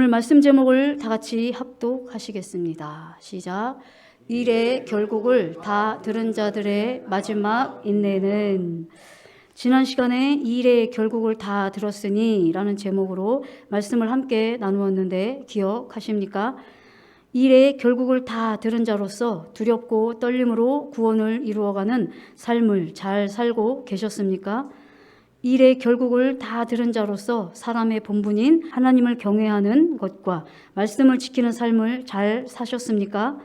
오늘 말씀 제목을 다 같이 합독하시겠습니다. 시작. 일의 결국을 다 들은 자들의 마지막 인내는. 지난 시간에 일의 결국을 다 들었으니 라는 제목으로 말씀을 함께 나누었는데 기억하십니까? 일의 결국을 다 들은 자로서 두렵고 떨림으로 구원을 이루어가는 삶을 잘 살고 계셨습니까? 일의 결국을 다 들은 자로서 사람의 본분인 하나님을 경외하는 것과 말씀을 지키는 삶을 잘 사셨습니까?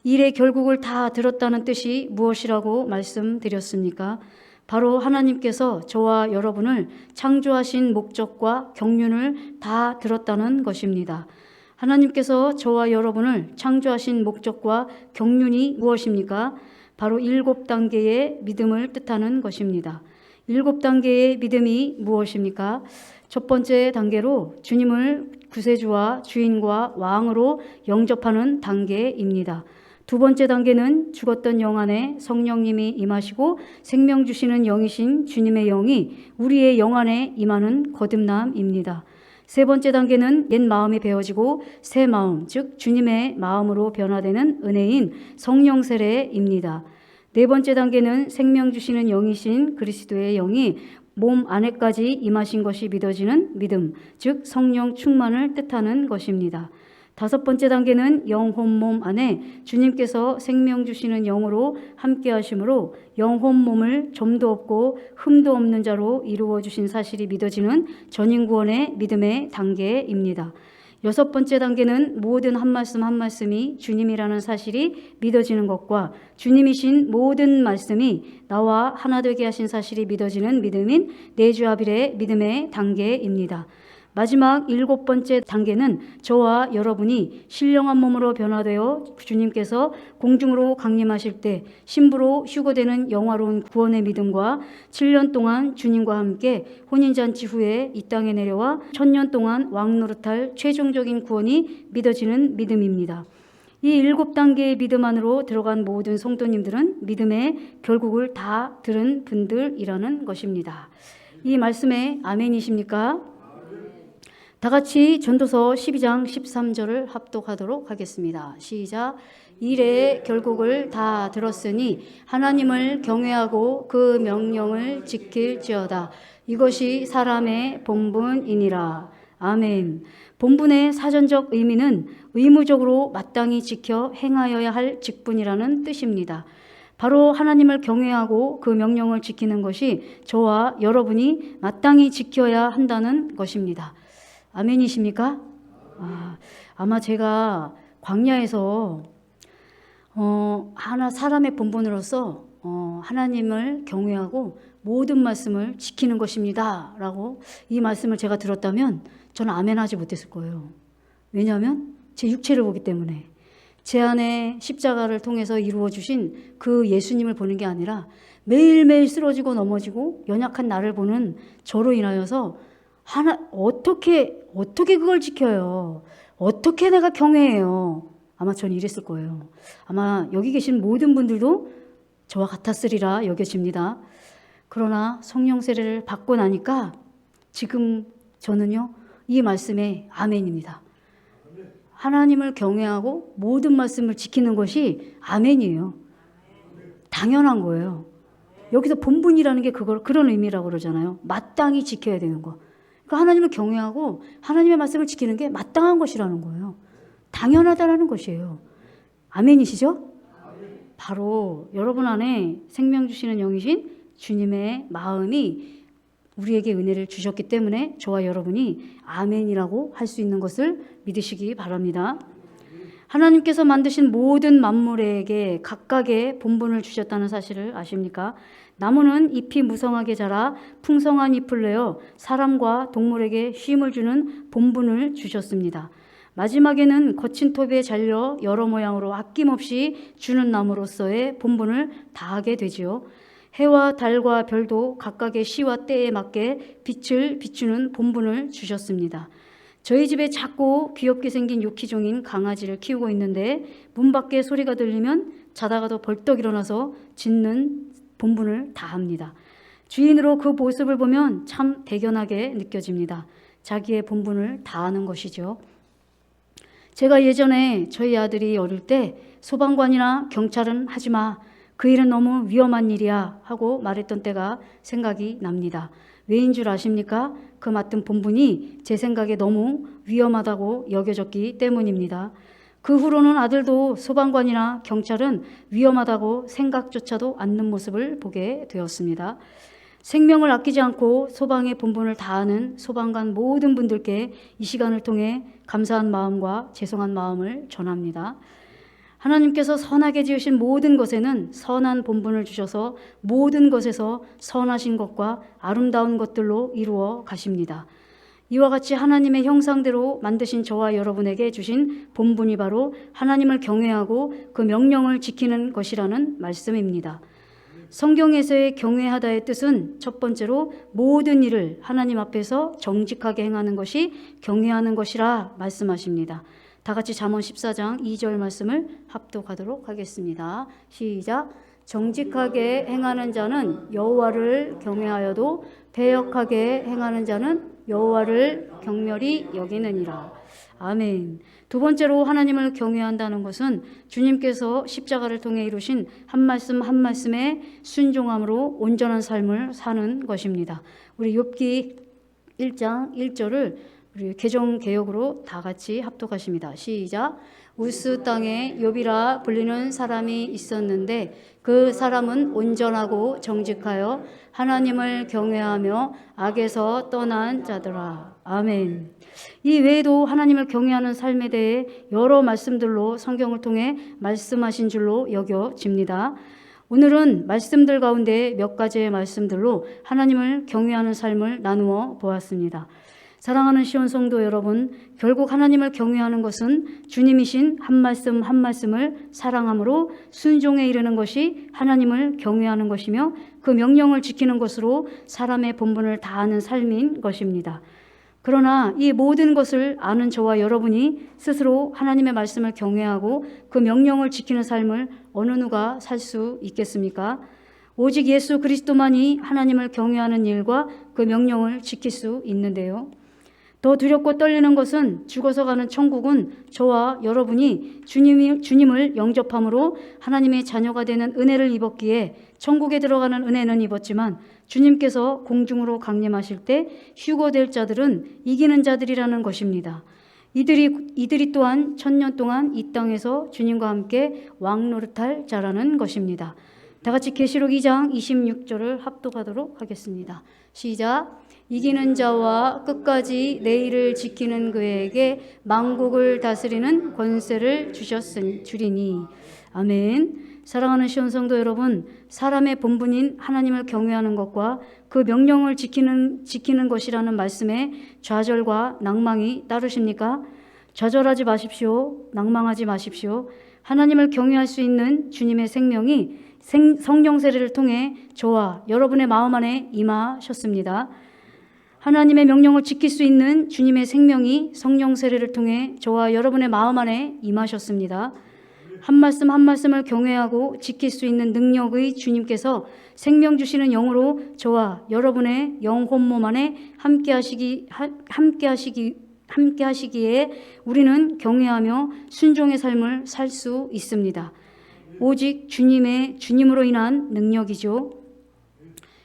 일의 결국을 다 들었다는 뜻이 무엇이라고 말씀드렸습니까? 바로 하나님께서 저와 여러분을 창조하신 목적과 경륜을 다 들었다는 것입니다. 하나님께서 저와 여러분을 창조하신 목적과 경륜이 무엇입니까? 바로 7단계의 믿음을 뜻하는 것입니다. 7단계의 믿음이 무엇입니까? 첫 번째 단계로 주님을 구세주와 주인과 왕으로 영접하는 단계입니다. 두 번째 단계는 죽었던 영 안에 성령님이 임하시고 생명 주시는 영이신 주님의 영이 우리의 영 안에 임하는 거듭남입니다. 세 번째 단계는 옛 마음이 베어지고 새 마음, 즉 주님의 마음으로 변화되는 은혜인 성령 세례입니다. 네 번째 단계는 생명 주시는 영이신 그리스도의 영이 몸 안에까지 임하신 것이 믿어지는 믿음, 즉 성령 충만을 뜻하는 것입니다. 다섯 번째 단계는 영혼 몸 안에 주님께서 생명 주시는 영으로 함께 하심으로 영혼 몸을 점도 없고 흠도 없는 자로 이루어 주신 사실이 믿어지는 전인구원의 믿음의 단계입니다. 여섯 번째 단계는 모든 한 말씀 한 말씀이 주님이라는 사실이 믿어지는 것과 주님이신 모든 말씀이 나와 하나 되게 하신 사실이 믿어지는 믿음인 내주합일의 믿음의 단계입니다. 마지막 7번째 단계는 저와 여러분이 신령한 몸으로 변화되어 주님께서 공중으로 강림하실 때 신부로 휴거되는 영화로운 구원의 믿음과 7년 동안 주님과 함께 혼인잔치 후에 이 땅에 내려와 1000년 동안 왕노릇할 최종적인 구원이 믿어지는 믿음입니다. 이 7단계의 믿음 안으로 들어간 모든 성도님들은 믿음의 결국을 다 들은 분들이라는 것입니다. 이 말씀에 아멘이십니까? 다 같이 전도서 12장 13절을 합독하도록 하겠습니다. 시작. 일의 결국을 다 들었으니 하나님을 경외하고 그 명령을 지킬지어다. 이것이 사람의 본분이니라. 아멘. 본분의 사전적 의미는 의무적으로 마땅히 지켜 행하여야 할 직분이라는 뜻입니다. 바로 하나님을 경외하고 그 명령을 지키는 것이 저와 여러분이 마땅히 지켜야 한다는 것입니다. 아멘이십니까? 아마 제가 광야에서 사람의 본분으로서 하나님을 경외하고 모든 말씀을 지키는 것입니다 라고 이 말씀을 제가 들었다면 저는 아멘하지 못했을 거예요. 왜냐하면 제 육체를 보기 때문에 제 안에 십자가를 통해서 이루어 주신 그 예수님을 보는 게 아니라 매일매일 쓰러지고 넘어지고 연약한 나를 보는 저로 인하여서 어떻게 그걸 지켜요? 어떻게 내가 경외해요? 아마 전 이랬을 거예요. 아마 여기 계신 모든 분들도 저와 같았으리라 여겨집니다. 그러나 성령 세례를 받고 나니까 지금 저는요, 이 말씀에 아멘입니다. 하나님을 경외하고 모든 말씀을 지키는 것이 아멘이에요. 당연한 거예요. 여기서 본분이라는 게 그런 의미라고 그러잖아요. 마땅히 지켜야 되는 거. 그러니까 하나님을 경외하고 하나님의 말씀을 지키는 게 마땅한 것이라는 거예요. 당연하다라는 것이에요. 아멘이시죠? 바로 여러분 안에 생명 주시는 영이신 주님의 마음이 우리에게 은혜를 주셨기 때문에 저와 여러분이 아멘이라고 할 수 있는 것을 믿으시기 바랍니다. 하나님께서 만드신 모든 만물에게 각각의 본분을 주셨다는 사실을 아십니까? 나무는 잎이 무성하게 자라 풍성한 잎을 내어 사람과 동물에게 쉼을 주는 본분을 주셨습니다. 마지막에는 거친 톱에 잘려 여러 모양으로 아낌없이 주는 나무로서의 본분을 다하게 되지요. 해와 달과 별도 각각의 시와 때에 맞게 빛을 비추는 본분을 주셨습니다. 저희 집에 작고 귀엽게 생긴 유키종인 강아지를 키우고 있는데 문 밖에 소리가 들리면 자다가도 벌떡 일어나서 짖는 본분을 다합니다. 주인으로 그 모습을 보면 참 대견하게 느껴집니다. 자기의 본분을 다하는 것이죠. 제가 예전에 저희 아들이 어릴 때 소방관이나 경찰은 하지 마. 그 일은 너무 위험한 일이야 하고 말했던 때가 생각이 납니다. 왜인 줄 아십니까? 그 맡은 본분이 제 생각에 너무 위험하다고 여겨졌기 때문입니다. 그 후로는 아들도 소방관이나 경찰은 위험하다고 생각조차도 않는 모습을 보게 되었습니다. 생명을 아끼지 않고 소방의 본분을 다하는 소방관 모든 분들께 이 시간을 통해 감사한 마음과 죄송한 마음을 전합니다. 하나님께서 선하게 지으신 모든 것에는 선한 본분을 주셔서 모든 것에서 선하신 것과 아름다운 것들로 이루어 가십니다. 이와 같이 하나님의 형상대로 만드신 저와 여러분에게 주신 본분이 바로 하나님을 경외하고 그 명령을 지키는 것이라는 말씀입니다. 성경에서의 경외하다의 뜻은 첫 번째로 모든 일을 하나님 앞에서 정직하게 행하는 것이 경외하는 것이라 말씀하십니다. 다 같이 잠언 14장 2절 말씀을 합독하도록 하겠습니다. 시작. 정직하게 행하는 자는 여호와를 경외하여도 배역하게 행하는 자는 여호와를 경멸히 여기느니라. 아멘. 두 번째로 하나님을 경외한다는 것은 주님께서 십자가를 통해 이루신 한 말씀 한 말씀에 순종함으로 온전한 삶을 사는 것입니다. 우리 욥기 1장 1절을 우리 개정 개역으로 다 같이 합독하십니다. 시작. 우스 땅에 욥이라 불리는 사람이 있었는데 그 사람은 온전하고 정직하여 하나님을 경외하며 악에서 떠난 자더라. 아멘. 이 외에도 하나님을 경외하는 삶에 대해 여러 말씀들로 성경을 통해 말씀하신 줄로 여겨집니다. 오늘은 말씀들 가운데 몇 가지의 말씀들로 하나님을 경외하는 삶을 나누어 보았습니다. 사랑하는 시온 성도 여러분, 결국 하나님을 경외하는 것은 주님이신 한 말씀 한 말씀을 사랑함으로 순종에 이르는 것이 하나님을 경외하는 것이며 그 명령을 지키는 것으로 사람의 본분을 다하는 삶인 것입니다. 그러나 이 모든 것을 아는 저와 여러분이 스스로 하나님의 말씀을 경외하고 그 명령을 지키는 삶을 어느 누가 살 수 있겠습니까? 오직 예수 그리스도만이 하나님을 경외하는 일과 그 명령을 지킬 수 있는데요. 더 두렵고 떨리는 것은 죽어서 가는 천국은 저와 여러분이 주님을 영접함으로 하나님의 자녀가 되는 은혜를 입었기에 천국에 들어가는 은혜는 입었지만 주님께서 공중으로 강림하실 때 휴거될 자들은 이기는 자들이라는 것입니다. 이들이 또한 1000년 동안 이 땅에서 주님과 함께 왕노릇할 자라는 것입니다. 다 같이 계시록 2장 26절을 합독하도록 하겠습니다. 시작. 이기는 자와 끝까지 내 일을 지키는 그에게 만국을 다스리는 권세를 주리니. 아멘. 사랑하는 시온 성도 여러분, 사람의 본분인 하나님을 경외하는 것과 그 명령을 지키는 것이라는 말씀에 좌절과 낭망이 따르십니까? 좌절하지 마십시오. 낭망하지 마십시오. 하나님을 경외할 수 있는 주님의 생명이 성령 세례를 통해 저와 여러분의 마음 안에 임하셨습니다. 하나님의 명령을 지킬 수 있는 주님의 생명이 성령 세례를 통해 저와 여러분의 마음 안에 임하셨습니다. 한 말씀 한 말씀을 경외하고 지킬 수 있는 능력의 주님께서 생명 주시는 영으로 저와 여러분의 영혼 몸 안에 함께 하시기에 우리는 경외하며 순종의 삶을 살 수 있습니다. 오직 주님으로 인한 능력이죠.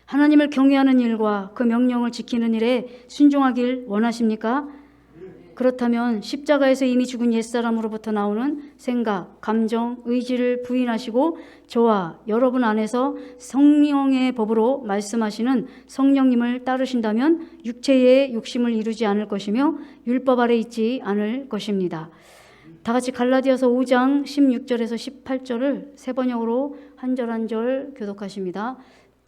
하나님을 경외하는 일과 그 명령을 지키는 일에 순종하길 원하십니까? 그렇다면 십자가에서 이미 죽은 옛사람으로부터 나오는 생각, 감정, 의지를 부인하시고 저와 여러분 안에서 성령의 법으로 말씀하시는 성령님을 따르신다면 육체의 욕심을 이루지 않을 것이며 율법 아래 있지 않을 것입니다. 다 같이 갈라디아서 5장 16절에서 18절을 세 번역으로 한 절 한 절 교독하십니다.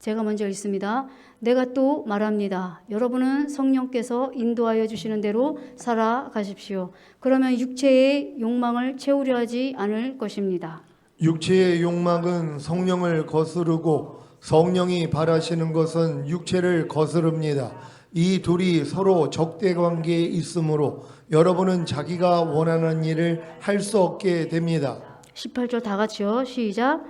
제가 먼저 읽습니다. 내가 또 말합니다. 여러분은 성령께서 인도하여 주시는 대로 살아가십시오. 그러면 육체의 욕망을 채우려 하지 않을 것입니다. 육체의 욕망은 성령을 거스르고 성령이 바라시는 것은 육체를 거스릅니다. 이 둘이 서로 적대 관계에 있으므로 여러분은 자기가 원하는 일을 할 수 없게 됩니다. 18절 다 같이요. 시작.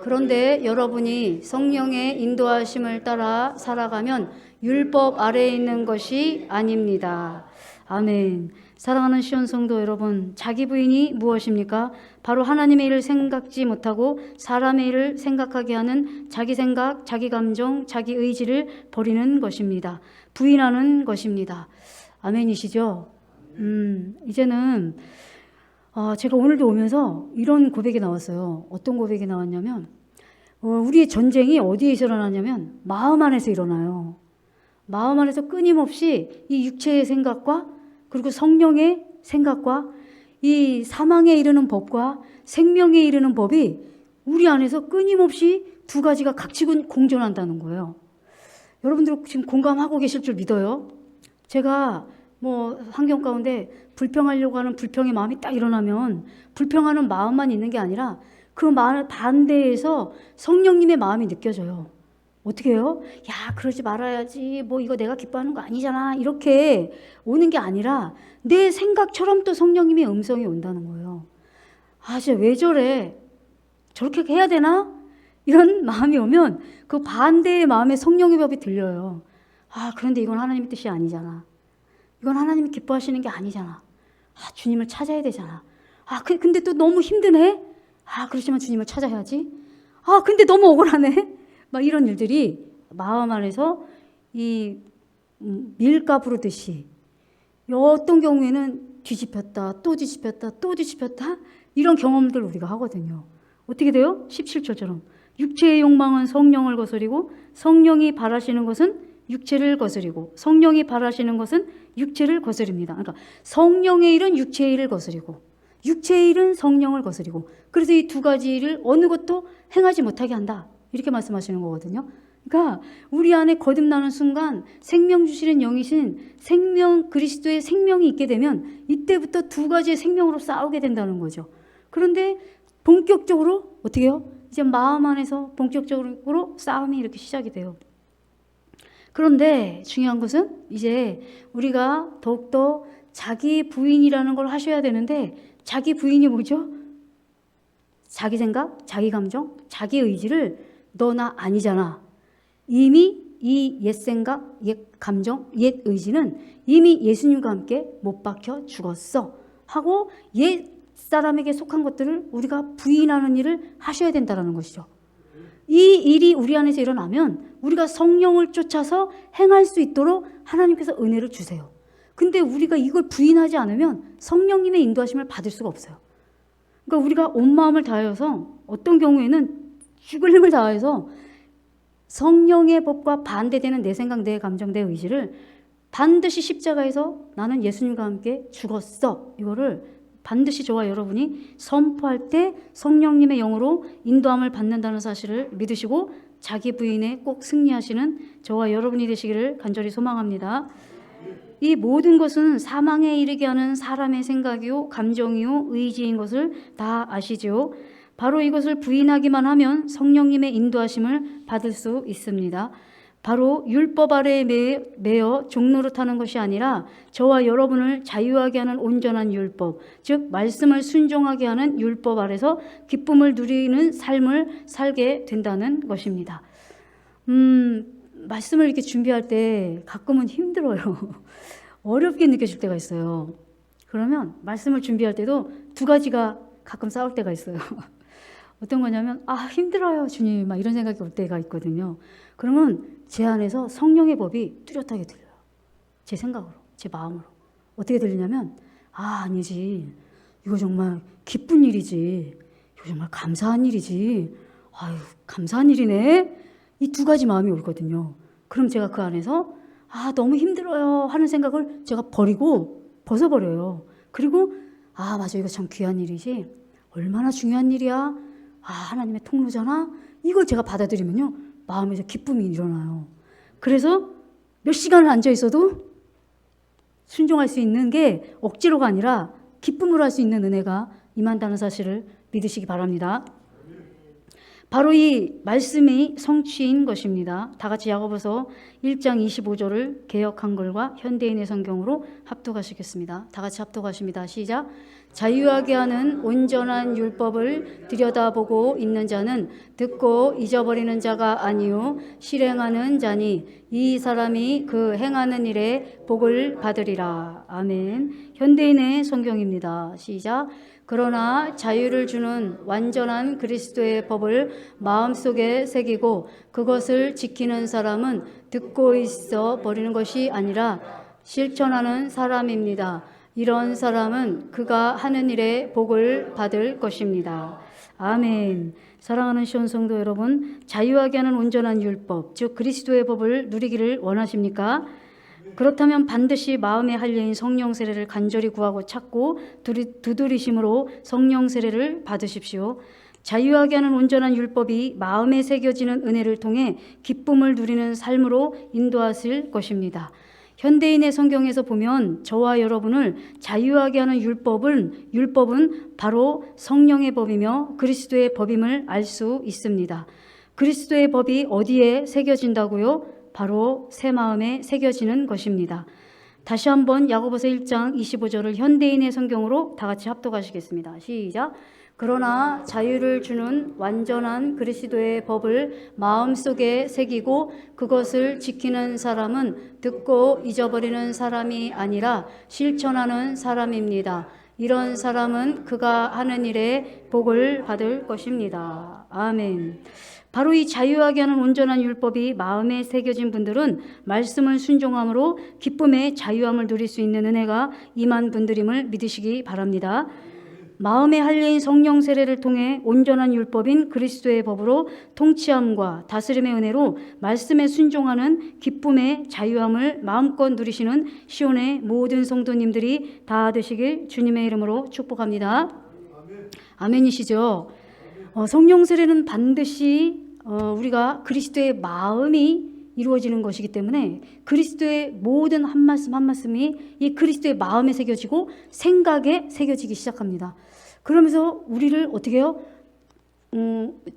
그런데 여러분이 성령의 인도하심을 따라 살아가면 율법 아래에 있는 것이 아닙니다. 아멘. 사랑하는 시온 성도 여러분, 자기 부인이 무엇입니까? 바로 하나님의 일을 생각지 못하고 사람의 일을 생각하게 하는 자기 생각, 자기 감정, 자기 의지를 버리는 것입니다. 부인하는 것입니다. 아멘이시죠? 이제는 제가 오늘도 오면서 이런 고백이 나왔어요. 어떤 고백이 나왔냐면 우리의 전쟁이 어디에서 일어나냐면 마음 안에서 일어나요. 마음 안에서 끊임없이 이 육체의 생각과 그리고 성령의 생각과 이 사망에 이르는 법과 생명에 이르는 법이 우리 안에서 끊임없이 두 가지가 각지군 공존한다는 거예요. 여러분들 지금 공감하고 계실 줄 믿어요. 제가 환경 가운데 불평하려고 하는 불평의 마음이 딱 일어나면 불평하는 마음만 있는 게 아니라 그 마음 반대에서 성령님의 마음이 느껴져요. 어떻게 해요? 야, 그러지 말아야지. 이거 내가 기뻐하는 거 아니잖아. 이렇게 오는 게 아니라 내 생각처럼 또 성령님의 음성이 온다는 거예요. 진짜 왜 저래? 저렇게 해야 되나? 이런 마음이 오면 그 반대의 마음에 성령의 법이 들려요. 그런데 이건 하나님의 뜻이 아니잖아. 이건 하나님이 기뻐하시는 게 아니잖아. 주님을 찾아야 되잖아. 근데 또 너무 힘드네? 그렇지만 주님을 찾아야지. 근데 너무 억울하네? 이런 일들이 마음 안에서 이 밀가 부르듯이 어떤 경우에는 뒤집혔다, 또 뒤집혔다, 또 뒤집혔다 이런 경험들을 우리가 하거든요. 어떻게 돼요? 17절처럼 육체의 욕망은 성령을 거스리고 성령이 바라시는 것은 육체를 거스리고 성령이 바라시는 것은 육체를 거스립니다. 그러니까 성령의 일은 육체의 일을 거스리고 육체의 일은 성령을 거스리고 그래서 이 두 가지 일을 어느 것도 행하지 못하게 한다. 이렇게 말씀하시는 거거든요. 그러니까 우리 안에 거듭나는 순간 생명 주시는 영이신 그리스도의 생명이 있게 되면 이때부터 두 가지의 생명으로 싸우게 된다는 거죠. 그런데 본격적으로 어떻게 해요? 이제 마음 안에서 본격적으로 싸움이 이렇게 시작이 돼요. 그런데 중요한 것은 이제 우리가 더욱더 자기 부인이라는 걸 하셔야 되는데 자기 부인이 뭐죠? 자기 생각, 자기 감정, 자기 의지를 너나 아니잖아. 이미 이 옛 생각, 옛 감정, 옛 의지는 이미 예수님과 함께 못 박혀 죽었어 하고 옛 사람에게 속한 것들을 우리가 부인하는 일을 하셔야 된다는 것이죠. 이 일이 우리 안에서 일어나면 우리가 성령을 쫓아서 행할 수 있도록 하나님께서 은혜를 주세요. 근데 우리가 이걸 부인하지 않으면 성령님의 인도하심을 받을 수가 없어요. 그러니까 우리가 온 마음을 다하여서 어떤 경우에는 죽을 힘을 다해서 성령의 법과 반대되는 내 생각, 내 감정, 내 의지를 반드시 십자가에서 나는 예수님과 함께 죽었어. 이거를 반드시 저와 여러분이 선포할 때 성령님의 영으로 인도함을 받는다는 사실을 믿으시고 자기 부인에 꼭 승리하시는 저와 여러분이 되시기를 간절히 소망합니다. 이 모든 것은 사망에 이르게 하는 사람의 생각이요, 감정이요, 의지인 것을 다 아시죠? 바로 이것을 부인하기만 하면 성령님의 인도하심을 받을 수 있습니다. 바로 율법 아래에 매여 종노릇하는 것이 아니라 저와 여러분을 자유하게 하는 온전한 율법, 즉 말씀을 순종하게 하는 율법 아래서 기쁨을 누리는 삶을 살게 된다는 것입니다. 말씀을 이렇게 준비할 때 가끔은 힘들어요. 어렵게 느껴질 때가 있어요. 그러면 말씀을 준비할 때도 두 가지가 가끔 싸울 때가 있어요. 어떤 거냐면 힘들어요 주님 막 이런 생각이 올 때가 있거든요. 그러면 제 안에서 성령의 법이 뚜렷하게 들려요. 제 생각으로, 제 마음으로. 어떻게 들리냐면 아니지, 이거 정말 기쁜 일이지, 이거 정말 감사한 일이지, 감사한 일이네, 이 두 가지 마음이 오거든요. 그럼 제가 그 안에서 너무 힘들어요 하는 생각을 제가 벗어버려요. 그리고 맞아, 이거 참 귀한 일이지, 얼마나 중요한 일이야, 하나님의 통로잖아, 이걸 제가 받아들이면요 마음에서 기쁨이 일어나요. 그래서 몇 시간을 앉아 있어도 순종할 수 있는 게 억지로가 아니라 기쁨으로 할 수 있는 은혜가 임한다는 사실을 믿으시기 바랍니다. 바로 이 말씀이 성취인 것입니다. 다 같이 야고보서 1장 25절을 개역 한글과 현대인의 성경으로 합독하시겠습니다. 다 같이 합독하십니다. 시작. 자유하게 하는 온전한 율법을 들여다보고 있는 자는 듣고 잊어버리는 자가 아니요 실행하는 자니 이 사람이 그 행하는 일에 복을 받으리라. 아멘. 현대인의 성경입니다. 시작. 그러나 자유를 주는 완전한 그리스도의 법을 마음속에 새기고 그것을 지키는 사람은 듣고 있어 버리는 것이 아니라 실천하는 사람입니다. 이런 사람은 그가 하는 일에 복을 받을 것입니다. 아멘. 사랑하는 시온 성도 여러분, 자유하게 하는 온전한 율법, 즉 그리스도의 법을 누리기를 원하십니까? 그렇다면 반드시 마음의 할례인 성령 세례를 간절히 구하고 찾고 두드리심으로 성령 세례를 받으십시오. 자유하게 하는 온전한 율법이 마음에 새겨지는 은혜를 통해 기쁨을 누리는 삶으로 인도하실 것입니다. 현대인의 성경에서 보면 저와 여러분을 자유하게 하는 율법은 바로 성령의 법이며 그리스도의 법임을 알 수 있습니다. 그리스도의 법이 어디에 새겨진다고요? 바로 새 마음에 새겨지는 것입니다. 다시 한번 야고보서 1장 25절을 현대인의 성경으로 다 같이 합독하시겠습니다. 시작. 그러나 자유를 주는 완전한 그리스도의 법을 마음속에 새기고 그것을 지키는 사람은 듣고 잊어버리는 사람이 아니라 실천하는 사람입니다. 이런 사람은 그가 하는 일에 복을 받을 것입니다. 아멘. 바로 이 자유하게 하는 온전한 율법이 마음에 새겨진 분들은 말씀을 순종함으로 기쁨의 자유함을 누릴 수 있는 은혜가 임한 분들임을 믿으시기 바랍니다. 마음의 할례인 성령 세례를 통해 온전한 율법인 그리스도의 법으로 통치함과 다스림의 은혜로 말씀에 순종하는 기쁨의 자유함을 마음껏 누리시는 시온의 모든 성도님들이 다 되시길 주님의 이름으로 축복합니다. 아멘이시죠? 성령 세례는 반드시 우리가 그리스도의 마음이 이루어지는 것이기 때문에 그리스도의 모든 한 말씀 한 말씀이 이 그리스도의 마음에 새겨지고 생각에 새겨지기 시작합니다. 그러면서 우리를 어떻게 해요?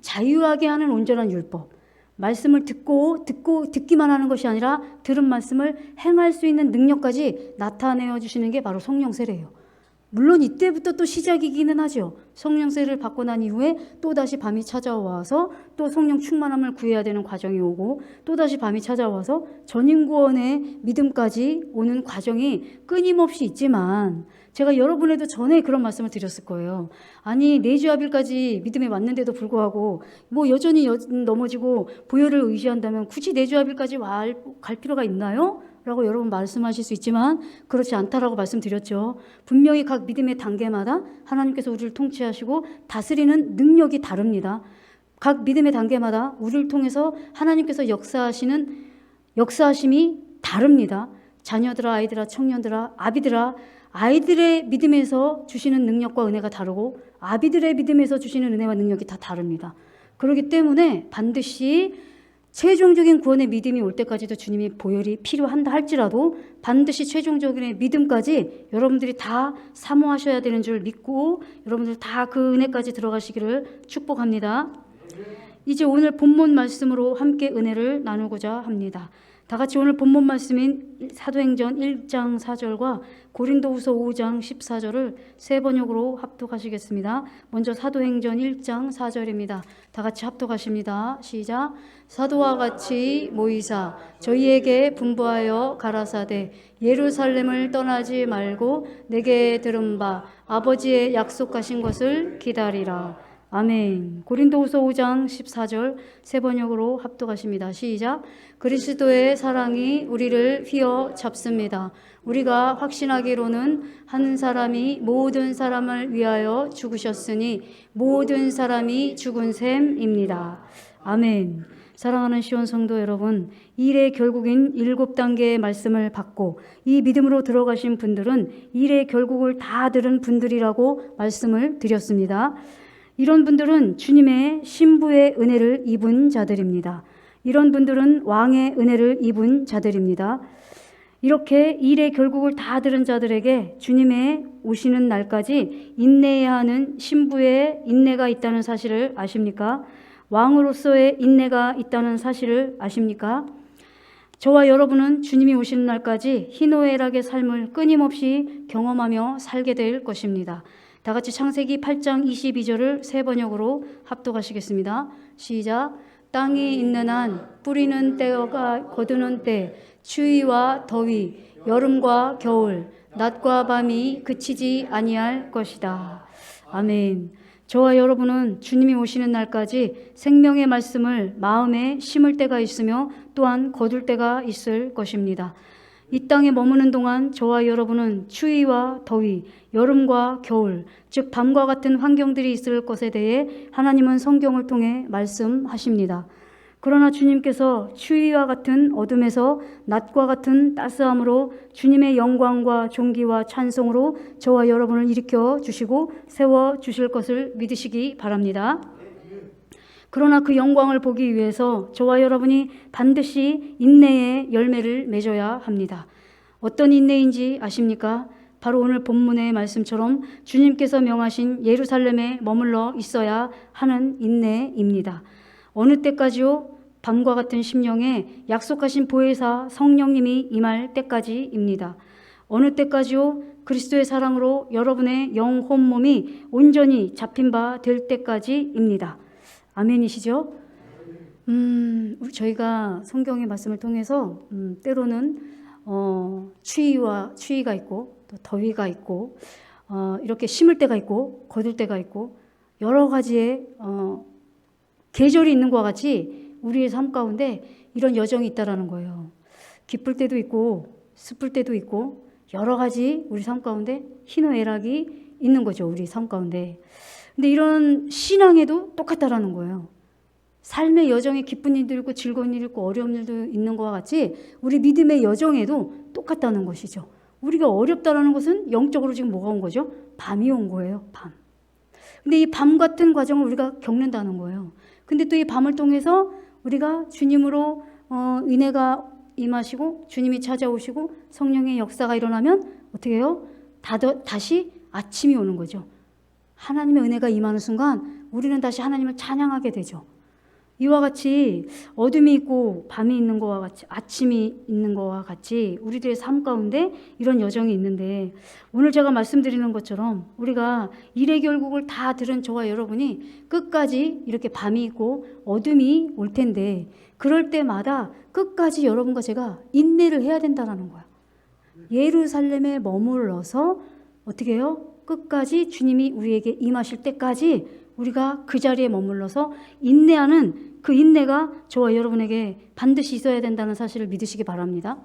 자유하게 하는 온전한 율법, 말씀을 듣기만 하는 것이 아니라 들은 말씀을 행할 수 있는 능력까지 나타내어 주시는 게 바로 성령 세례예요. 물론 이때부터 또 시작이기는 하죠. 성령 세례를 받고 난 이후에 또다시 밤이 찾아와서 또 성령 충만함을 구해야 되는 과정이 오고 또다시 밤이 찾아와서 전인구원의 믿음까지 오는 과정이 끊임없이 있지만 제가 여러분에도 전에 그런 말씀을 드렸을 거예요. 아니 내주하빌까지 믿음에 왔는데도 불구하고 뭐 여전히 넘어지고 보혈을 의지한다면 굳이 내주하빌까지 갈 필요가 있나요? 라고 여러분 말씀하실 수 있지만 그렇지 않다라고 말씀드렸죠. 분명히 각 믿음의 단계마다 하나님께서 우리를 통치하시고 다스리는 능력이 다릅니다. 각 믿음의 단계마다 우리를 통해서 하나님께서 역사하심이 다릅니다. 자녀들아, 아이들아, 청년들아, 아비들아, 아이들의 믿음에서 주시는 능력과 은혜가 다르고 아비들의 믿음에서 주시는 은혜와 능력이 다 다릅니다. 그렇기 때문에 반드시 최종적인 구원의 믿음이 올 때까지도 주님이 보혈이 필요한다 할지라도 반드시 최종적인 믿음까지 여러분들이 다 사모하셔야 되는 줄 믿고 여러분들 다 그 은혜까지 들어가시기를 축복합니다. 이제 오늘 본문 말씀으로 함께 은혜를 나누고자 합니다. 다 같이 오늘 본문 말씀인 사도행전 1장 4절과 고린도후서 5장 14절을 세 번역으로 합독하시겠습니다. 먼저 사도행전 1장 4절입니다. 다 같이 합독하십니다. 시작. 사도와 같이 모이사 저희에게 분부하여 가라사대 예루살렘을 떠나지 말고 내게 들은 바 아버지의 약속하신 것을 기다리라. 아멘. 고린도후서 5장 14절 세 번역으로 합독하십니다. 시작. 그리스도의 사랑이 우리를 휘어잡습니다. 우리가 확신하기로는 한 사람이 모든 사람을 위하여 죽으셨으니 모든 사람이 죽은 셈입니다. 아멘. 사랑하는 시온 성도 여러분, 일의 결국인 7단계의 말씀을 받고 이 믿음으로 들어가신 분들은 일의 결국을 다 들은 분들이라고 말씀을 드렸습니다. 이런 분들은 주님의 신부의 은혜를 입은 자들입니다. 이런 분들은 왕의 은혜를 입은 자들입니다. 이렇게 일의 결국을 다 들은 자들에게 주님의 오시는 날까지 인내해야 하는 신부의 인내가 있다는 사실을 아십니까? 왕으로서의 인내가 있다는 사실을 아십니까? 저와 여러분은 주님이 오시는 날까지 희노애락의 삶을 끊임없이 경험하며 살게 될 것입니다. 다 같이 창세기 8장 22절을 세 번역으로 합독하시겠습니다. 시작. 땅이 있는 한 뿌리는 때가 거두는 때, 추위와 더위, 여름과 겨울, 낮과 밤이 그치지 아니할 것이다. 아멘. 저와 여러분은 주님이 오시는 날까지 생명의 말씀을 마음에 심을 때가 있으며 또한 거둘 때가 있을 것입니다. 이 땅에 머무는 동안 저와 여러분은 추위와 더위, 여름과 겨울, 즉 밤과 같은 환경들이 있을 것에 대해 하나님은 성경을 통해 말씀하십니다. 그러나 주님께서 추위와 같은 어둠에서 낮과 같은 따스함으로 주님의 영광과 존귀와 찬송으로 저와 여러분을 일으켜 주시고 세워 주실 것을 믿으시기 바랍니다. 그러나 그 영광을 보기 위해서 저와 여러분이 반드시 인내의 열매를 맺어야 합니다. 어떤 인내인지 아십니까? 바로 오늘 본문의 말씀처럼 주님께서 명하신 예루살렘에 머물러 있어야 하는 인내입니다. 어느 때까지요? 밤과 같은 심령에 약속하신 보혜사 성령님이 임할 때까지입니다. 어느 때까지요? 그리스도의 사랑으로 여러분의 영혼 몸이 온전히 잡힌 바 될 때까지입니다. 아멘이시죠? 저희가 성경의 말씀을 통해서 때로는 추위가 있고 또 더위가 있고 이렇게 심을 때가 있고 거둘 때가 있고 여러 가지의 계절이 있는 것과 같이 우리의 삶 가운데 이런 여정이 있다라는 거예요. 기쁠 때도 있고 슬플 때도 있고 여러 가지 우리 삶 가운데 희노애락이 있는 거죠. 우리 삶 가운데. 근데 이런 신앙에도 똑같다라는 거예요. 삶의 여정에 기쁜 일도 있고 즐거운 일도 있고 어려운 일도 있는 것과 같이 우리 믿음의 여정에도 똑같다는 것이죠. 우리가 어렵다라는 것은 영적으로 지금 뭐가 온 거죠? 밤이 온 거예요. 밤. 근데 이 밤 같은 과정을 우리가 겪는다는 거예요. 근데 또 이 밤을 통해서 우리가 주님으로 은혜가 임하시고 주님이 찾아오시고 성령의 역사가 일어나면 어떻게 해요? 다시 아침이 오는 거죠. 하나님의 은혜가 임하는 순간 우리는 다시 하나님을 찬양하게 되죠. 이와 같이 어둠이 있고 밤이 있는 것과 같이 아침이 있는 것과 같이 우리들의 삶 가운데 이런 여정이 있는데 오늘 제가 말씀드리는 것처럼 우리가 일의 결국을 다 들은 저와 여러분이 끝까지 이렇게 밤이 있고 어둠이 올 텐데 그럴 때마다 끝까지 여러분과 제가 인내를 해야 된다는 거야. 예루살렘에 머물러서 어떻게 해요? 끝까지 주님이 우리에게 임하실 때까지 우리가 그 자리에 머물러서 인내하는 그 인내가 저와 여러분에게 반드시 있어야 된다는 사실을 믿으시기 바랍니다.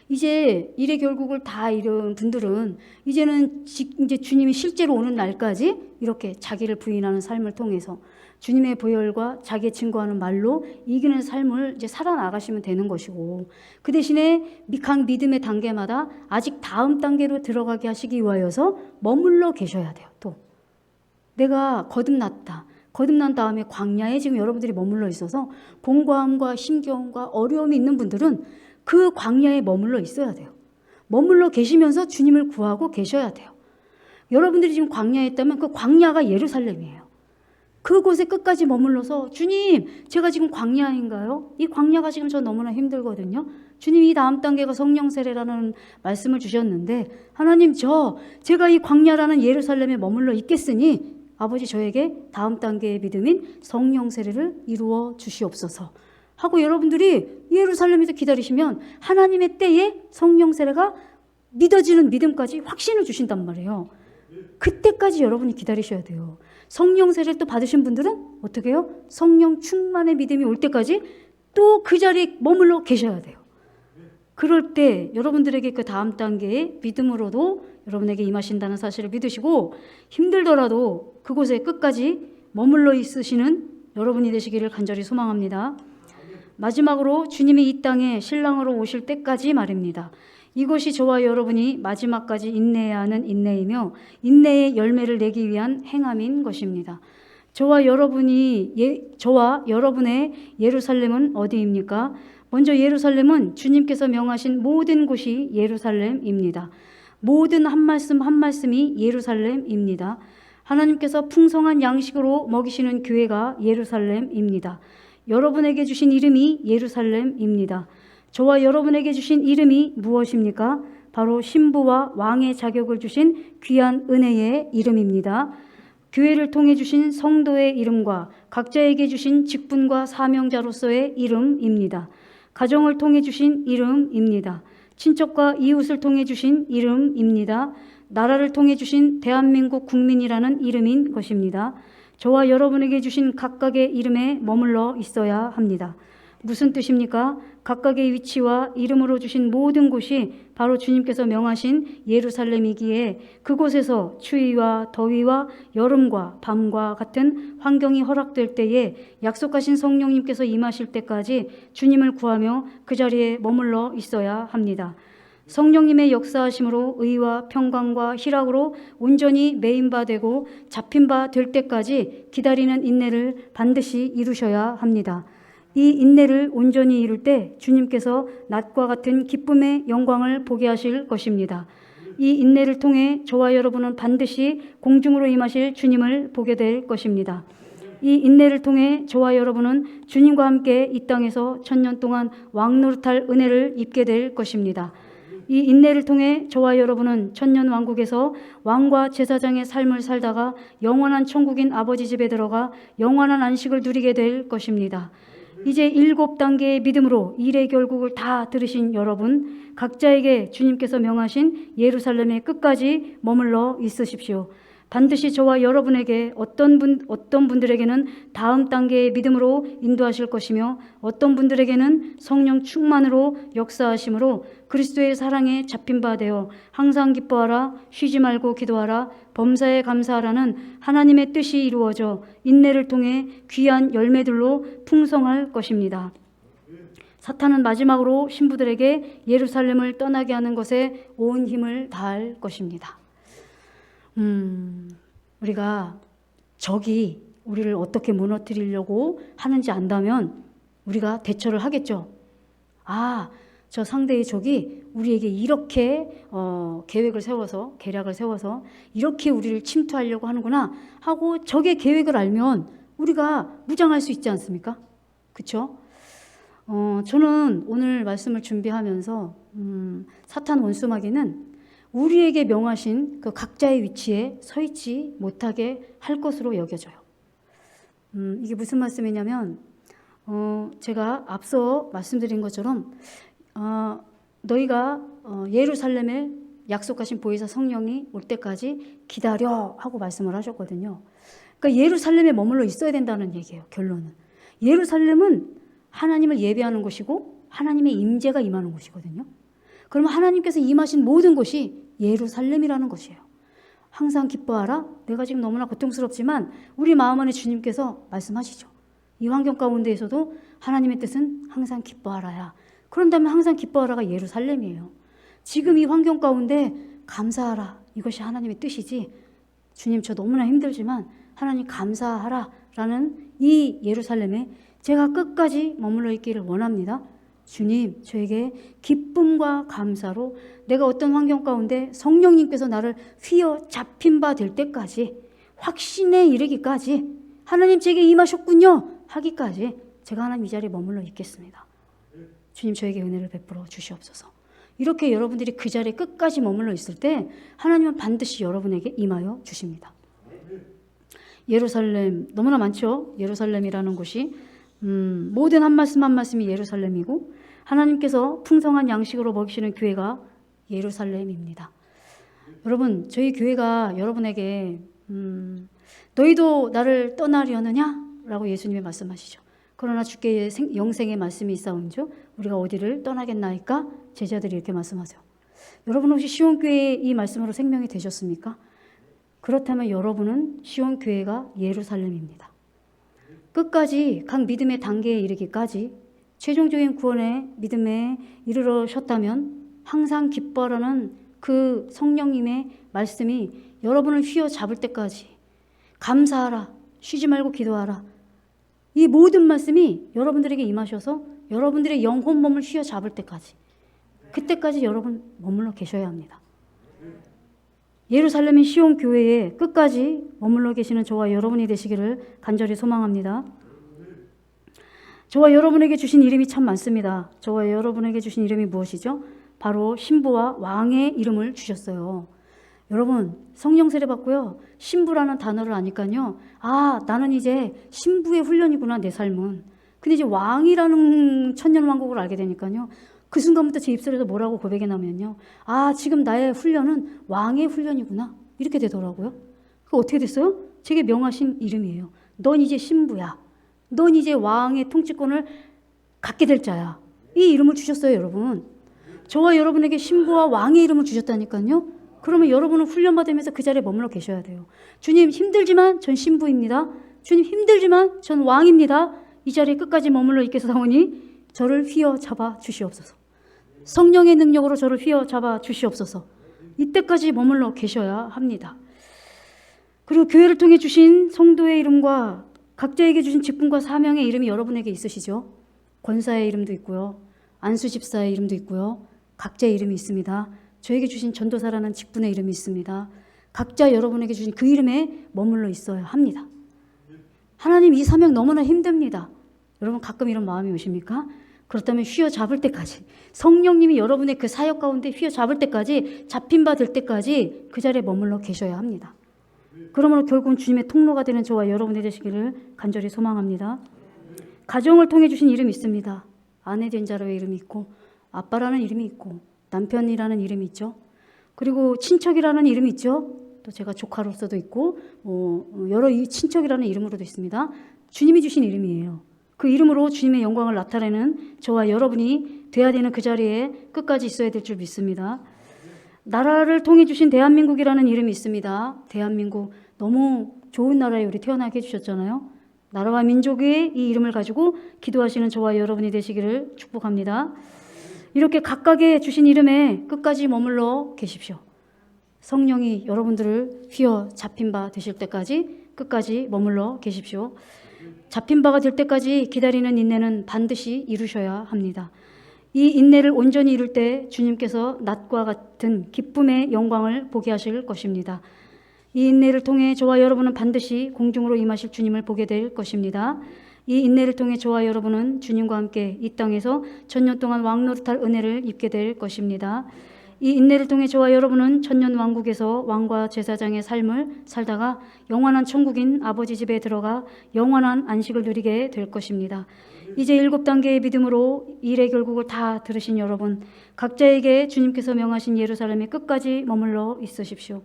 이제 일의 결국을 다 이룬 분들은 이제는 이제 주님이 실제로 오는 날까지 이렇게 자기를 부인하는 삶을 통해서 주님의 보혈과 자기의 증거하는 말로 이기는 삶을 이제 살아나가시면 되는 것이고 그 대신에 각 믿음의 단계마다 아직 다음 단계로 들어가게 하시기 위하여서 머물러 계셔야 돼요. 또 내가 거듭났다. 거듭난 다음에 광야에 지금 여러분들이 머물러 있어서 공고함과 힘겨움과 어려움이 있는 분들은 그 광야에 머물러 있어야 돼요. 머물러 계시면서 주님을 구하고 계셔야 돼요. 여러분들이 지금 광야에 있다면 그 광야가 예루살렘이에요. 그곳에 끝까지 머물러서 주님, 제가 지금 광야인가요? 이 광야가 지금 저 너무나 힘들거든요. 주님, 이 다음 단계가 성령 세례라는 말씀을 주셨는데 하나님, 제가 이 광야라는 예루살렘에 머물러 있겠으니 아버지 저에게 다음 단계의 믿음인 성령 세례를 이루어 주시옵소서 하고 여러분들이 예루살렘에서 기다리시면 하나님의 때에 성령 세례가 믿어지는 믿음까지 확신을 주신단 말이에요. 그때까지 여러분이 기다리셔야 돼요. 성령 세례를 또 받으신 분들은 어떻게 해요? 성령 충만의 믿음이 올 때까지 또 그 자리에 머물러 계셔야 돼요. 그럴 때 여러분들에게 그 다음 단계의 믿음으로도 여러분에게 임하신다는 사실을 믿으시고 힘들더라도 그곳에 끝까지 머물러 있으시는 여러분이 되시기를 간절히 소망합니다. 마지막으로 주님이 이 땅에 신랑으로 오실 때까지 말입니다. 이것이 저와 여러분이 마지막까지 인내해야 하는 인내이며 인내의 열매를 내기 위한 행함인 것입니다. 저와 여러분의 예루살렘은 어디입니까? 먼저 예루살렘은 주님께서 명하신 모든 곳이 예루살렘입니다. 모든 한 말씀 한 말씀이 예루살렘입니다. 하나님께서 풍성한 양식으로 먹이시는 교회가 예루살렘입니다. 여러분에게 주신 이름이 예루살렘입니다. 저와 여러분에게 주신 이름이 무엇입니까? 바로 신부와 왕의 자격을 주신 귀한 은혜의 이름입니다. 교회를 통해 주신 성도의 이름과 각자에게 주신 직분과 사명자로서의 이름입니다. 가정을 통해 주신 이름입니다. 친척과 이웃을 통해 주신 이름입니다. 나라를 통해 주신 대한민국 국민이라는 이름인 것입니다. 저와 여러분에게 주신 각각의 이름에 머물러 있어야 합니다. 무슨 뜻입니까? 각각의 위치와 이름으로 주신 모든 곳이 바로 주님께서 명하신 예루살렘이기에 그곳에서 추위와 더위와 여름과 밤과 같은 환경이 허락될 때에 약속하신 성령님께서 임하실 때까지 주님을 구하며 그 자리에 머물러 있어야 합니다. 성령님의 역사하심으로 의와 평강과 희락으로 온전히 메인 바 되고 잡힌 바 될 때까지 기다리는 인내를 반드시 이루셔야 합니다. 이 인내를 온전히 이룰 때 주님께서 낮과 같은 기쁨의 영광을 보게 하실 것입니다. 이 인내를 통해 저와 여러분은 반드시 공중으로 임하실 주님을 보게 될 것입니다. 이 인내를 통해 저와 여러분은 주님과 함께 이 땅에서 1000년 동안 왕노릇할 은혜를 입게 될 것입니다. 이 인내를 통해 저와 여러분은 천년 왕국에서 왕과 제사장의 삶을 살다가 영원한 천국인 아버지 집에 들어가 영원한 안식을 누리게 될 것입니다. 이제 7단계의 믿음으로 일의 결국을 다 들으신 여러분, 각자에게 주님께서 명하신 예루살렘의 끝까지 머물러 있으십시오. 반드시 저와 여러분에게 어떤 분들에게는 다음 단계의 믿음으로 인도하실 것이며 어떤 분들에게는 성령 충만으로 역사하심으로 그리스도의 사랑에 잡힌 바 되어 항상 기뻐하라, 쉬지 말고 기도하라, 범사에 감사하라는 하나님의 뜻이 이루어져 인내를 통해 귀한 열매들로 풍성할 것입니다. 사탄은 마지막으로 신부들에게 예루살렘을 떠나게 하는 것에 온 힘을 다할 것입니다. 우리가 적이 우리를 어떻게 무너뜨리려고 하는지 안다면 우리가 대처를 하겠죠. 저 상대의 적이 우리에게 이렇게 계획을 세워서, 계략을 세워서 이렇게 우리를 침투하려고 하는구나 하고 적의 계획을 알면 우리가 무장할 수 있지 않습니까? 그렇죠? 저는 오늘 말씀을 준비하면서 사탄 원수마귀는 우리에게 명하신 그 각자의 위치에 서 있지 못하게 할 것으로 여겨져요. 이게 무슨 말씀이냐면 제가 앞서 말씀드린 것처럼 너희가 예루살렘에 약속하신 보혜사 성령이 올 때까지 기다려 하고 말씀을 하셨거든요. 그러니까 예루살렘에 머물러 있어야 된다는 얘기예요. 결론은. 예루살렘은 하나님을 예배하는 곳이고 하나님의 임재가 임하는 곳이거든요. 그러면 하나님께서 임하신 모든 곳이 예루살렘이라는 것이에요. 항상 기뻐하라. 내가 지금 너무나 고통스럽지만 우리 마음 안에 주님께서 말씀하시죠. 이 환경 가운데에서도 하나님의 뜻은 항상 기뻐하라야. 그런다면 항상 기뻐하라가 예루살렘이에요. 지금 이 환경 가운데 감사하라. 이것이 하나님의 뜻이지. 주님 저 너무나 힘들지만 하나님 감사하라라는 이 예루살렘에 제가 끝까지 머물러 있기를 원합니다. 주님, 저에게 기쁨과 감사로 내가 어떤 환경 가운데 성령님께서 나를 휘어잡힌 바 될 때까지 확신에 이르기까지 하나님 제게 임하셨군요 하기까지 제가 하나님 이 자리에 머물러 있겠습니다. 주님 저에게 은혜를 베풀어 주시옵소서. 이렇게 여러분들이 그 자리에 끝까지 머물러 있을 때 하나님은 반드시 여러분에게 임하여 주십니다. 예루살렘 너무나 많죠. 예루살렘이라는 곳이 모든 한 말씀 한 말씀이 예루살렘이고 하나님께서 풍성한 양식으로 먹이시는 교회가 예루살렘입니다. 여러분 저희 교회가 여러분에게 너희도 나를 떠나려느냐? 라고 예수님이 말씀하시죠. 그러나 주께 영생의 말씀이 있사온즉 우리가 어디를 떠나겠나이까? 제자들이 이렇게 말씀하세요. 여러분 혹시 시온교회의 이 말씀으로 생명이 되셨습니까? 그렇다면 여러분은 시온교회가 예루살렘입니다. 끝까지 각 믿음의 단계에 이르기까지 최종적인 구원의 믿음에 이르러셨다면 항상 기뻐하라는 그 성령님의 말씀이 여러분을 휘어잡을 때까지 감사하라, 쉬지 말고 기도하라. 이 모든 말씀이 여러분들에게 임하셔서 여러분들의 영혼 몸을 휘어잡을 때까지 그때까지 여러분 머물러 계셔야 합니다. 예루살렘의 시온 교회에 끝까지 머물러 계시는 저와 여러분이 되시기를 간절히 소망합니다. 저와 여러분에게 주신 이름이 참 많습니다. 저와 여러분에게 주신 이름이 무엇이죠? 바로 신부와 왕의 이름을 주셨어요. 여러분, 성령 세례 받고요, 신부라는 단어를 아니까요, 아, 나는 이제 신부의 훈련이구나, 내 삶은. 근데 이제 왕이라는 천년왕국을 알게 되니까요, 그 순간부터 제 입술에서 뭐라고 고백이 나면요, 아, 지금 나의 훈련은 왕의 훈련이구나, 이렇게 되더라고요. 그 어떻게 됐어요? 제게 명하신 이름이에요. 넌 이제 신부야. 넌 이제 왕의 통치권을 갖게 될 자야. 이 이름을 주셨어요, 여러분. 저와 여러분에게 신부와 왕의 이름을 주셨다니까요. 그러면 여러분은 훈련받으면서 그 자리에 머물러 계셔야 돼요. 주님, 힘들지만 전 신부입니다. 주님, 힘들지만 전 왕입니다. 이 자리에 끝까지 머물러 있겠사오니 저를 휘어잡아 주시옵소서. 성령의 능력으로 저를 휘어잡아 주시옵소서. 이때까지 머물러 계셔야 합니다. 그리고 교회를 통해 주신 성도의 이름과 각자에게 주신 직분과 사명의 이름이 여러분에게 있으시죠? 권사의 이름도 있고요, 안수 집사의 이름도 있고요, 각자의 이름이 있습니다. 저에게 주신 전도사라는 직분의 이름이 있습니다. 각자 여러분에게 주신 그 이름에 머물러 있어야 합니다. 하나님, 이 사명 너무나 힘듭니다. 여러분 가끔 이런 마음이 오십니까? 그렇다면 휘어잡을 때까지, 성령님이 여러분의 그 사역 가운데 휘어잡을 때까지, 잡힌 바 될 때까지 그 자리에 머물러 계셔야 합니다. 그러므로 결국은 주님의 통로가 되는 저와 여러분이 되시기를 간절히 소망합니다. 가정을 통해 주신 이름이 있습니다. 아내 된 자로의 이름이 있고, 아빠라는 이름이 있고, 남편이라는 이름이 있죠. 그리고 친척이라는 이름이 있죠. 또 제가 조카로서도 있고, 여러 친척이라는 이름으로도 있습니다. 주님이 주신 이름이에요. 그 이름으로 주님의 영광을 나타내는 저와 여러분이 돼야 되는 그 자리에 끝까지 있어야 될 줄 믿습니다. 나라를 통해 주신 대한민국이라는 이름이 있습니다. 대한민국, 너무 좋은 나라에 우리 태어나게 해주셨잖아요. 나라와 민족의 이 이름을 가지고 기도하시는 저와 여러분이 되시기를 축복합니다. 이렇게 각각의 주신 이름에 끝까지 머물러 계십시오. 성령이 여러분들을 휘어잡힌 바 되실 때까지 끝까지 머물러 계십시오. 잡힌 바가 될 때까지 기다리는 인내는 반드시 이루셔야 합니다. 이 인내를 온전히 이룰 때 주님께서 낮과 같은 기쁨의 영광을 보게 하실 것입니다. 이 인내를 통해 저와 여러분은 반드시 공중으로 임하실 주님을 보게 될 것입니다. 이 인내를 통해 저와 여러분은 주님과 함께 이 땅에서 천년 동안 왕노릇할 은혜를 입게 될 것입니다. 이 인내를 통해 저와 여러분은 천년 왕국에서 왕과 제사장의 삶을 살다가 영원한 천국인 아버지 집에 들어가 영원한 안식을 누리게 될 것입니다. 이제 7단계의 믿음으로 일의 결국을 다 들으신 여러분, 각자에게 주님께서 명하신 예루살렘에 끝까지 머물러 있으십시오.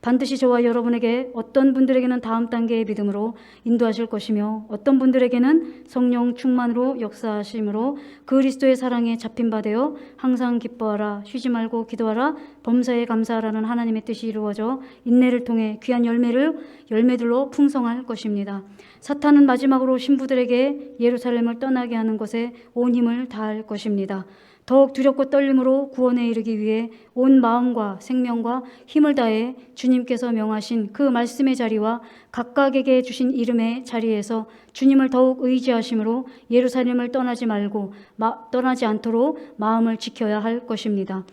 반드시 저와 여러분에게, 어떤 분들에게는 다음 단계의 믿음으로 인도하실 것이며, 어떤 분들에게는 성령 충만으로 역사하심으로 그리스도의 사랑에 잡힌 바 되어 항상 기뻐하라, 쉬지 말고 기도하라, 범사에 감사하라는 하나님의 뜻이 이루어져 인내를 통해 귀한 열매들로 풍성할 것입니다. 사탄은 마지막으로 신부들에게 예루살렘을 떠나게 하는 것에 온 힘을 다할 것입니다. 더욱 두렵고 떨림으로 구원에 이르기 위해 온 마음과 생명과 힘을 다해 주님께서 명하신 그 말씀의 자리와 각각에게 주신 이름의 자리에서 주님을 더욱 의지하심으로 예루살렘을 떠나지 않도록 마음을 지켜야 할 것입니다.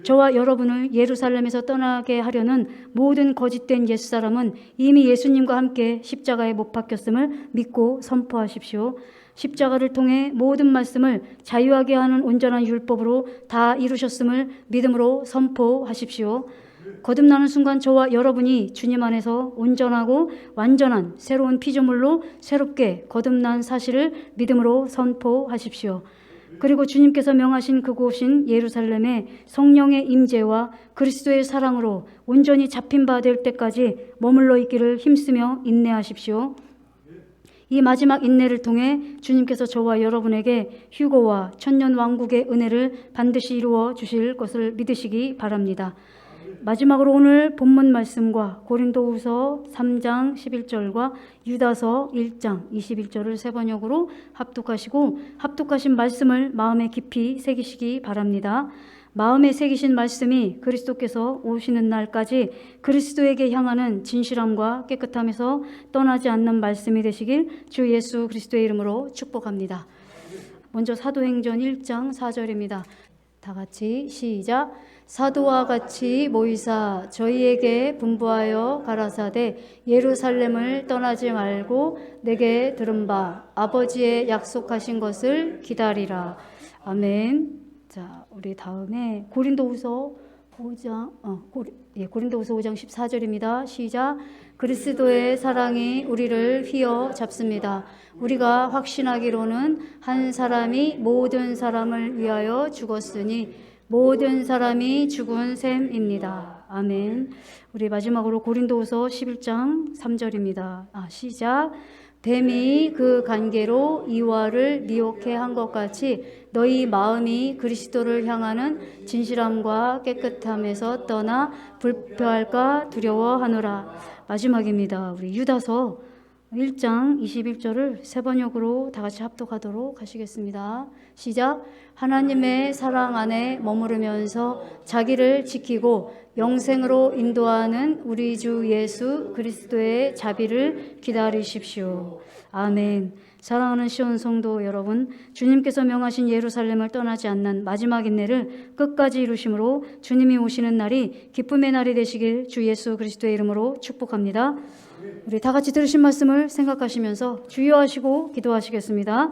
저와 여러분을 예루살렘에서 떠나게 하려는 모든 거짓된 옛사람은 이미 예수님과 함께 십자가에 못 박혔음을 믿고 선포하십시오. 십자가를 통해 모든 말씀을 자유하게 하는 온전한 율법으로 다 이루셨음을 믿음으로 선포하십시오. 거듭나는 순간 저와 여러분이 주님 안에서 온전하고 완전한 새로운 피조물로 새롭게 거듭난 사실을 믿음으로 선포하십시오. 그리고 주님께서 명하신 그곳인 예루살렘에 성령의 임재와 그리스도의 사랑으로 온전히 잡힌 바 될 때까지 머물러 있기를 힘쓰며 인내하십시오. 이 마지막 인내를 통해 주님께서 저와 여러분에게 휴거와 천년 왕국의 은혜를 반드시 이루어 주실 것을 믿으시기 바랍니다. 마지막으로 오늘 본문 말씀과 고린도후서 3장 11절과 유다서 1장 21절을 세 번역으로 합독하시고 합독하신 말씀을 마음에 깊이 새기시기 바랍니다. 마음에 새기신 말씀이 그리스도께서 오시는 날까지 그리스도에게 향하는 진실함과 깨끗함에서 떠나지 않는 말씀이 되시길 주 예수 그리스도의 이름으로 축복합니다. 먼저 사도행전 1장 4절입니다. 다 같이 시작. 사도와 같이 모이사 저희에게 분부하여 가라사대 예루살렘을 떠나지 말고 내게 들은 바 아버지의 약속하신 것을 기다리라. 아멘. 자, 우리 다음에 고린도후서 5장 고린도후서 5장 14절입니다. 시작. 그리스도의 사랑이 우리를 휘어 잡습니다. 우리가 확신하기로는 한 사람이 모든 사람을 위하여 죽었으니 모든 사람이 죽은 셈입니다. 아멘. 우리 마지막으로 고린도후서 11장 3절입니다. 시작. 뱀이 그 관계로 이와를 미혹해 한 것 같이 너희 마음이 그리스도를 향하는 진실함과 깨끗함에서 떠나 불표할까 두려워하노라. 마지막입니다. 우리 유다서 1장 21절을 세 번역으로 다 같이 합독하도록 하시겠습니다. 시작. 하나님의 사랑 안에 머무르면서 자기를 지키고 영생으로 인도하는 우리 주 예수 그리스도의 자비를 기다리십시오. 아멘. 사랑하는 시온 성도 여러분, 주님께서 명하신 예루살렘을 떠나지 않는 마지막 인내를 끝까지 이루심으로 주님이 오시는 날이 기쁨의 날이 되시길 주 예수 그리스도의 이름으로 축복합니다. 우리 다 같이 들으신 말씀을 생각하시면서 주의하시고 기도하시겠습니다.